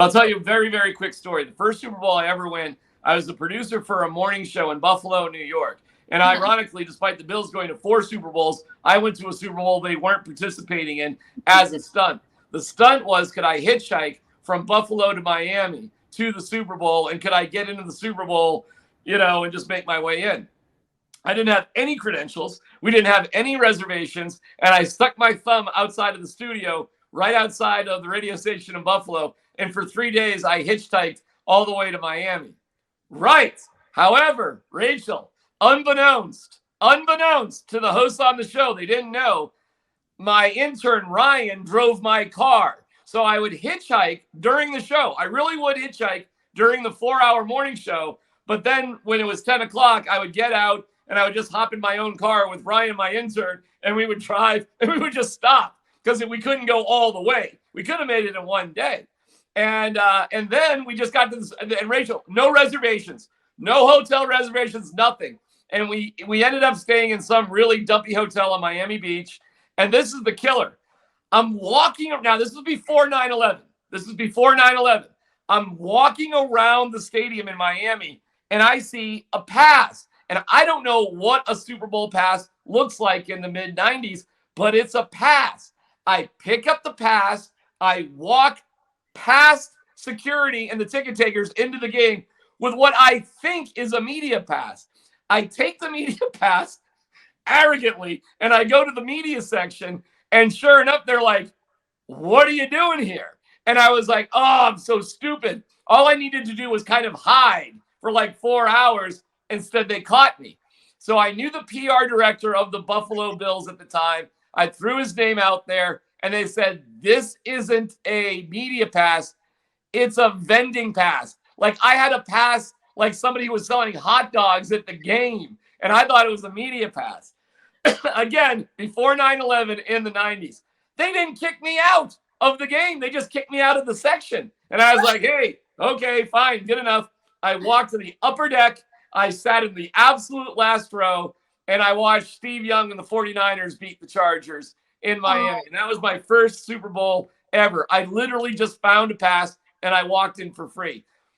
I'll tell you a very, very quick story. The first Super Bowl I ever win, I was the producer for a morning show in Buffalo, New York. And ironically, despite the Bills going to 4 Super Bowls, I went to a Super Bowl they weren't participating in as a stunt. The stunt was, could I hitchhike from Buffalo to Miami to the Super Bowl, and could I get into the Super Bowl, and just make my way in? I didn't have any credentials. We didn't have any reservations. And I stuck my thumb outside of the studio, right outside of the radio station in Buffalo. And for 3 days, I hitchhiked all the way to Miami. Right. However, Rachel, unbeknownst to the hosts on the show, they didn't know, my intern, Ryan, drove my car. So I would hitchhike during the show. I really would hitchhike during the 4-hour morning show. But then when it was 10 o'clock, I would get out and I would just hop in my own car with Ryan, my intern, and we would drive and we would just stop because we couldn't go all the way. We could have made it in one day. And then we just got to this, and Rachel, no reservations, no hotel reservations, nothing. And we ended up staying in some really dumpy hotel on Miami Beach. And this is the killer. I'm walking, now this was before 9/11. This is before 9/11. I'm walking around the stadium in Miami and I see a pass. And I don't know what a Super Bowl pass looks like in the mid 90s, but it's a pass. I pick up the pass. I walk past security and the ticket takers into the game with what I think is a media pass. I take the media pass arrogantly and I go to the media section, and sure enough, they're like, "What are you doing here?" And I was like, "Oh, I'm so stupid. All I needed to do was kind of hide for like 4 hours. Instead, they caught me." So I knew the PR director of the Buffalo Bills at the time. I threw his name out there and they said, "This isn't a media pass. It's a vending pass." Like I had a pass like somebody was selling hot dogs at the game. And I thought it was a media pass. Again, before 9/11 in the 90s. They didn't kick me out of the game. They just kicked me out of the section. And I was like, "Hey, okay, fine, good enough." I walked to the upper deck. I sat in the absolute last row, and I watched Steve Young and the 49ers beat the Chargers in Miami. And that was my first Super Bowl ever. I literally just found a pass, and I walked in for free.